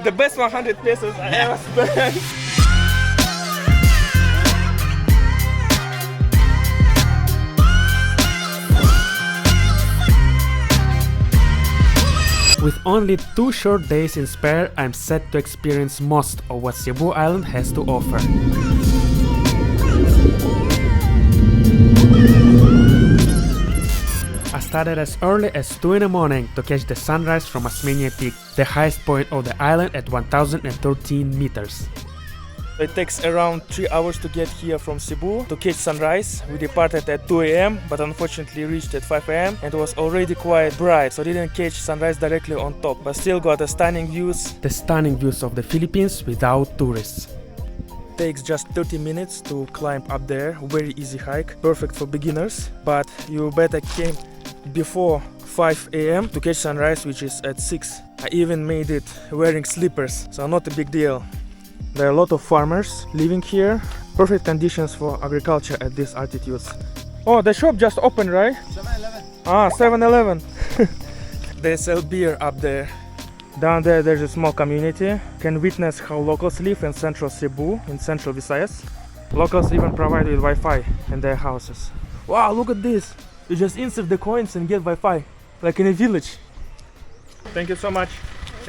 The best 100 pesos I ever spent. With only 2 short days in spare, I'm set to experience most of what Cebu Island has to offer. I started as early as 2 in the morning to catch the sunrise from Osmeña Peak, the highest point of the island at 1013 meters. It takes around 3 hours to get here from Cebu to catch sunrise. We departed at 2 AM but unfortunately reached at 5 AM and it was already quite bright, so didn't catch sunrise directly on top, but still got stunning views. The stunning views of the Philippines without tourists. Takes just 30 minutes to climb up there, very easy hike, perfect for beginners, but you better came before 5 AM to catch sunrise, which is at 6. I even made it wearing slippers, so not a big deal. There are a lot of farmers living here. Perfect conditions for agriculture at these altitudes. Oh, the shop just opened, right? 7-Eleven. Ah, 7-Eleven. They sell beer up there. Down there, there's a small community. Can witness how locals live in central Cebu, in Central Visayas. Locals even provide with Wi-Fi in their houses. Wow, look at this! You just insert the coins and get Wi-Fi, like in a village. Thank you so much.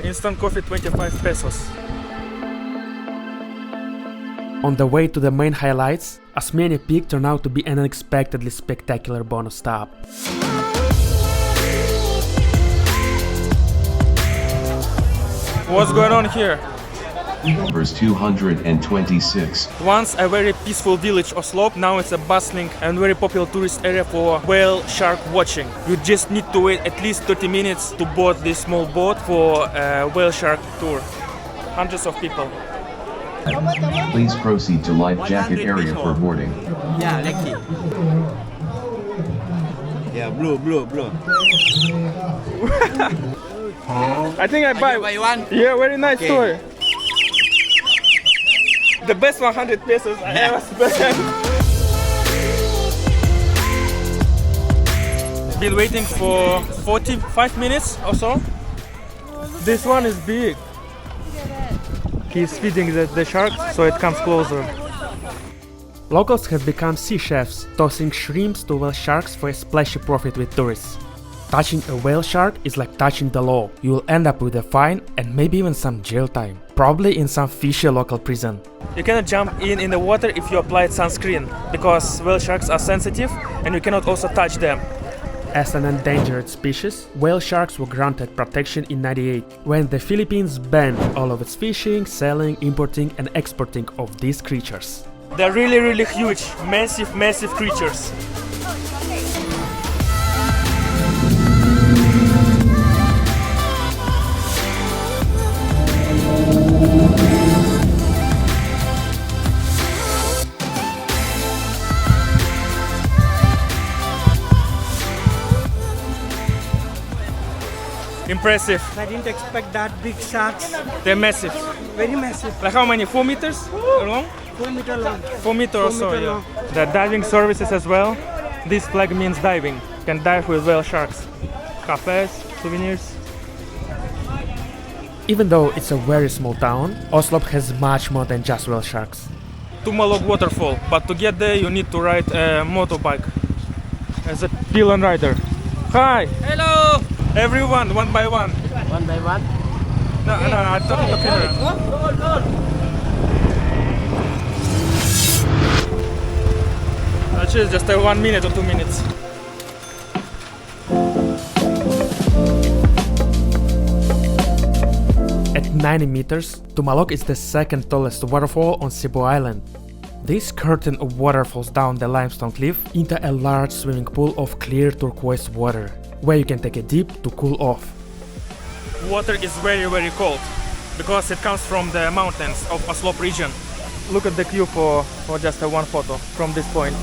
Instant coffee, 25 pesos. On the way to the main highlights, Osmeña Peak turned out to be an unexpectedly spectacular bonus stop. What's going on here? Verse 226. Once a very peaceful village Oslob, now it's a bustling and very popular tourist area for whale shark watching. You just need to wait at least 30 minutes to board this small boat for a whale shark tour. Hundreds of people. Please proceed to life jacket area for boarding. Yeah, lucky. Yeah, blue. I think I buy one. Yeah, very nice toy. The best 100 pesos I ever spent. Been waiting for 45 minutes or so. This one is big. He's feeding the shark, so it comes closer. Locals have become sea chefs, tossing shrimps to whale sharks for a splashy profit with tourists. Touching a whale shark is like touching the law. You will end up with a fine and maybe even some jail time. Probably in some fishy local prison. You cannot jump in the water if you applied sunscreen, because whale sharks are sensitive and you cannot also touch them. As an endangered species, whale sharks were granted protection in '98, when the Philippines banned all of its fishing, selling, importing and exporting of these creatures. They're really huge, massive creatures. Impressive. I didn't expect that big sharks. They're massive. Very massive. Like how many? 4 meters long? 4 meter long. 4 meters or so, yeah. The diving services as well. This flag means diving. You can dive with whale sharks. Cafes, souvenirs. Even though it's a very small town, Oslob has much more than just whale sharks. Tumalog Waterfall, but to get there you need to ride a motorbike as a pillion rider. Hi! Hello! Everyone, one by one. One by one. No, I'm talking to camera. Actually, just 1 minute or 2 minutes. At 90 meters, Tumalog is the second tallest waterfall on Cebu Island. This curtain of water falls down the limestone cliff into a large swimming pool of clear turquoise water, where you can take a dip to cool off. Water is very cold because it comes from the mountains of Oslob region. Look at the queue for just one photo from this point.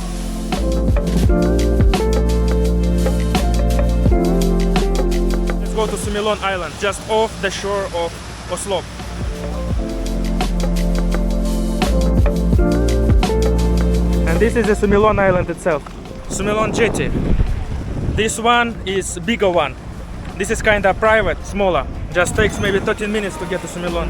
Let's go to Sumilon Island, just off the shore of Oslob. And this is the Sumilon Island itself. Sumilon Jetty. This one is bigger one. This is kinda private, smaller, Just takes maybe 13 minutes to get to Sumilon.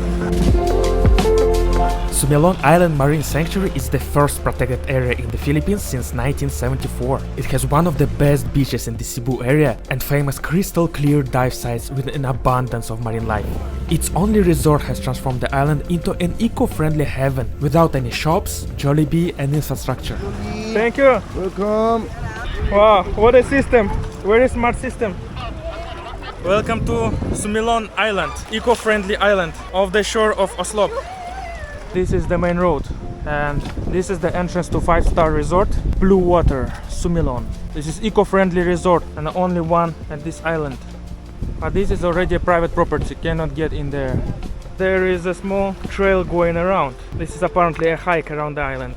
Sumilon Island Marine Sanctuary is the first protected area in the Philippines since 1974. It has one of the best beaches in the Cebu area and famous crystal clear dive sites with an abundance of marine life. Its only resort has transformed the island into an eco-friendly heaven without any shops, Jollibee and infrastructure. Thank you. Welcome. Wow, what a system. Very smart system. Welcome to Sumilon Island, eco-friendly island off the shore of Oslob. This is the main road and this is the entrance to 5-star resort, Blue Water, Sumilon. This is eco-friendly resort and the only one at this island. But this is already a private property, cannot get in there. There is a small trail going around. This is apparently a hike around the island.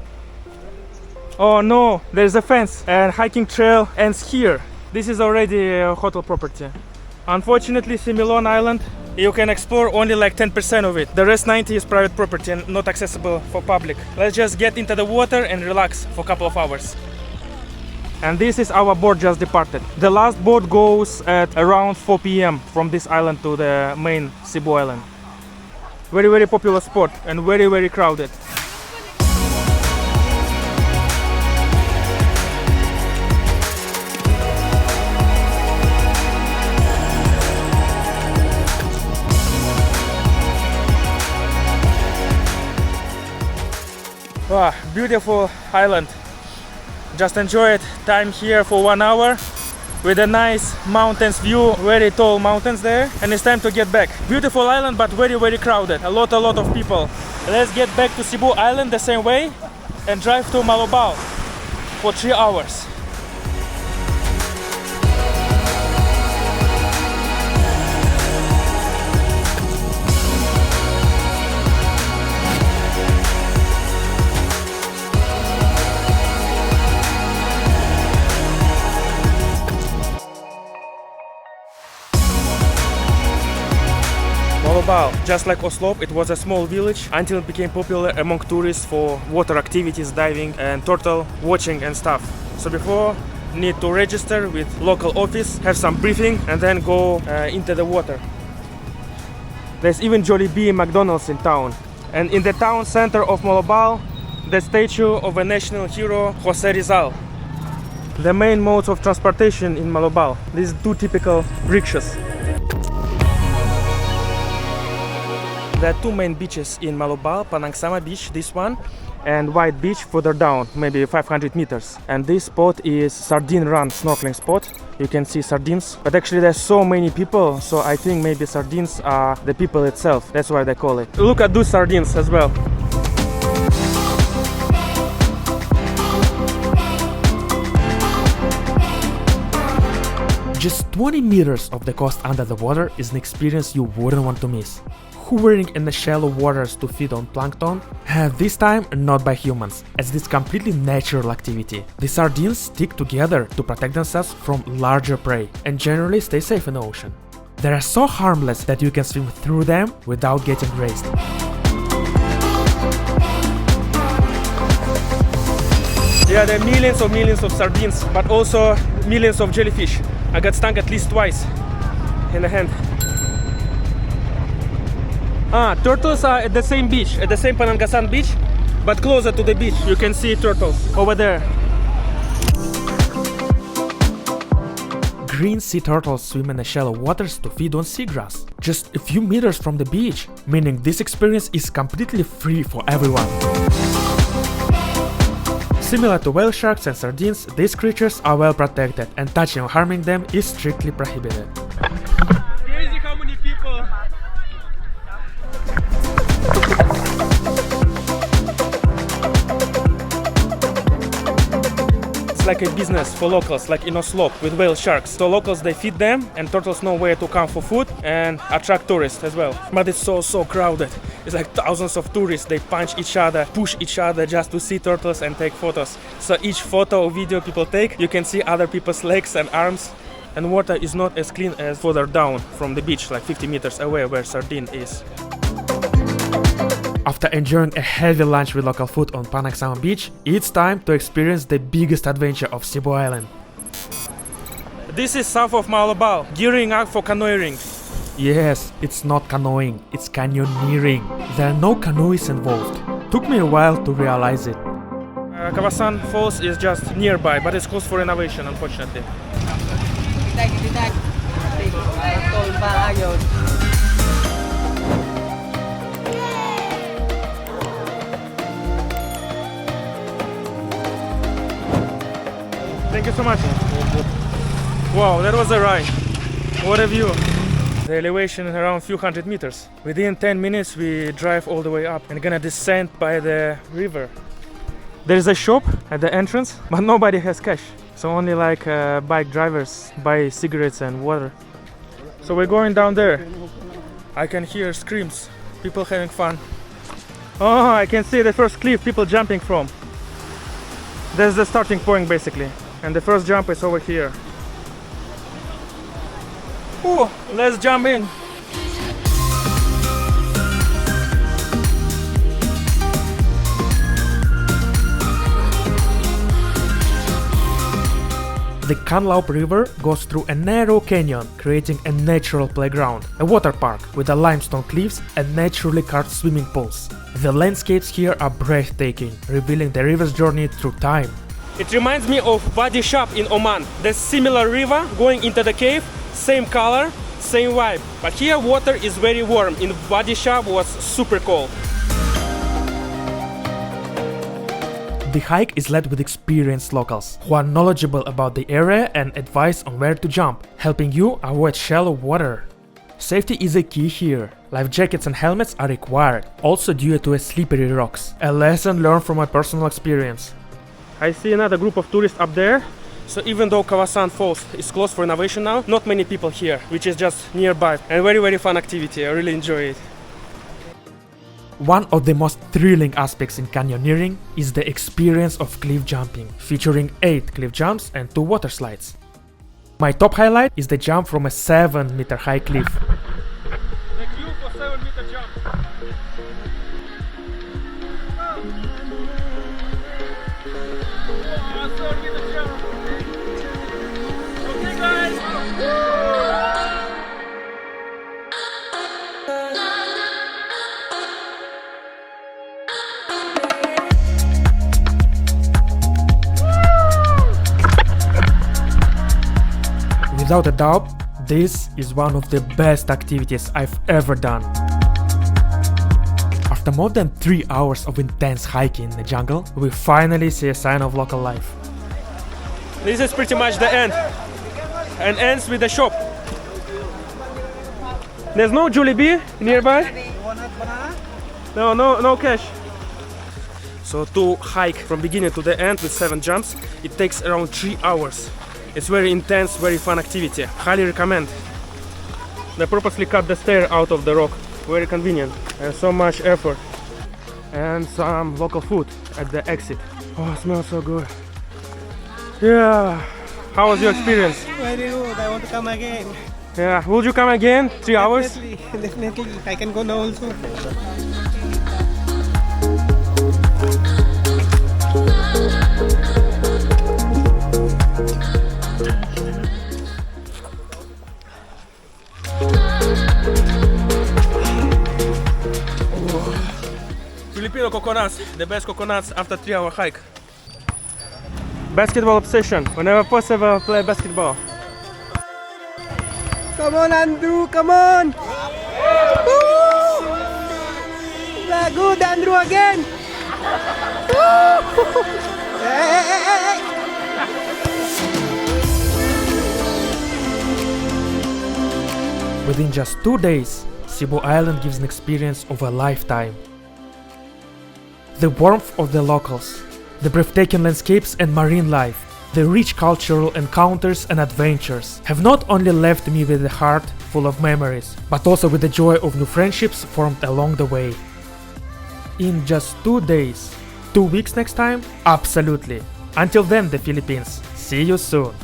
Oh no, there's a fence and hiking trail ends here. This is already a hotel property. Unfortunately, Sumilon Island, you can explore only like 10% of it. The rest 90 is private property and not accessible for public. Let's just get into the water and relax for a couple of hours. And this is our boat just departed. The last boat goes at around 4 p.m. from this island to the main Cebu Island. Very popular spot and very crowded. Wow, beautiful island. Just enjoyed time here for 1 hour with a nice mountains view, very tall mountains there, and it's time to get back. Beautiful island, but very crowded. A lot of people. Let's get back to Cebu Island the same way and drive to Moalboal for 3 hours. Moalboal, just like Oslob, it was a small village until it became popular among tourists for water activities, diving and turtle watching and stuff. So before, need to register with local office, have some briefing and then go into the water. There's even Jollibee McDonald's in town. And in the town center of Moalboal, the statue of a national hero, Jose Rizal. The main modes of transportation in Moalboal, these two typical rickshaws. There are two main beaches in Moalboal, Panagsama beach, this one, and White beach further down, maybe 500 meters. And this spot is Sardine Run snorkeling spot. You can see sardines, but actually there's so many people, so I think maybe sardines are the people itself. That's why they call it. Look at those sardines as well. Just 20 meters of the coast under the water is an experience you wouldn't want to miss. Hovering in the shallow waters to feed on plankton, this time not by humans, as this completely natural activity. The sardines stick together to protect themselves from larger prey and generally stay safe in the ocean. They are so harmless that you can swim through them without getting grazed. Yeah, there are millions of sardines, but also millions of jellyfish. I got stung at least twice in the hand. Turtles are at the same beach, at the same Panagsama beach, but closer to the beach. You can see turtles over there. Green sea turtles swim in the shallow waters to feed on seagrass, just a few meters from the beach, meaning this experience is completely free for everyone. Similar to whale sharks and sardines, these creatures are well protected and touching or harming them is strictly prohibited. Crazy how many people. It's like a business for locals, like in Oslob with whale sharks. So locals, they feed them and turtles know where to come for food and attract tourists as well. But it's so crowded. It's like thousands of tourists. They punch each other, push each other just to see turtles and take photos. So each photo or video people take, you can see other people's legs and arms. And water is not as clean as further down from the beach, like 50 meters away where sardine is. After enjoying a heavy lunch with local food on Panagsama beach, it's time to experience the biggest adventure of Cebu Island. This is south of Moalboal, gearing up for canoeing. Yes, it's not canoeing, it's canyoneering. There are no canoes involved. Took me a while to realize it. Kawasan Falls is just nearby, but it's closed for renovation, unfortunately. Thank you so much. Wow, that was a ride. What a view. The elevation is around a few hundred meters. Within 10 minutes we drive all the way up and gonna descend by the river. There is a shop at the entrance, but nobody has cash. So only like bike drivers buy cigarettes and water. So we're going down there. I can hear screams, people having fun. Oh, I can see the first cliff people jumping from. That's the starting point basically. And the first jump is over here. Oh, let's jump in. The Kanlaob River goes through a narrow canyon, creating a natural playground, a water park with the limestone cliffs and naturally carved swimming pools. The landscapes here are breathtaking, revealing the river's journey through time. It reminds me of Wadi Shab in Oman. There's similar river going into the cave, same color, same vibe. But here water is very warm. In Wadi Shab was super cold. The hike is led with experienced locals who are knowledgeable about the area and advise on where to jump, helping you avoid shallow water. Safety is a key here. Life jackets and helmets are required, also due to slippery rocks. A lesson learned from my personal experience. I see another group of tourists up there. So even though Kawasan Falls is closed for renovation now, not many people here, which is just nearby. And very fun activity, I really enjoy it. One of the most thrilling aspects in canyoneering is the experience of cliff jumping, featuring 8 cliff jumps and 2 water slides. My top highlight is the jump from a 7-meter high cliff. The queue for 7-meter jump. Okay guys! Without a doubt, this is one of the best activities I've ever done. After more than 3 hours of intense hiking in the jungle, we finally see a sign of local life. This is pretty much the end. And ends with the shop. There's no Jollibee nearby? No cash. So to hike from beginning to the end with 7 jumps, it takes around 3 hours. It's very intense, very fun activity. Highly recommend. They purposely cut the stair out of the rock. Very convenient and so much effort. And some local food at the exit. Oh, it smells so good. Yeah. How was your experience? Very good. I want to come again. Yeah. Would you come again? 3 hours? Definitely. I can go now also. Filipino coconuts, the best coconuts after 3-hour hike. Basketball obsession. Whenever possible, play basketball. Come on, Andrew. Come on. Woo! Good, Andrew again. Woo! Hey. Within just 2 days, Cebu Island gives an experience of a lifetime. The warmth of the locals, the breathtaking landscapes and marine life, the rich cultural encounters and adventures have not only left me with a heart full of memories, but also with the joy of new friendships formed along the way. In just 2 days, 2 weeks next time? Absolutely. Until then, the Philippines. See you soon.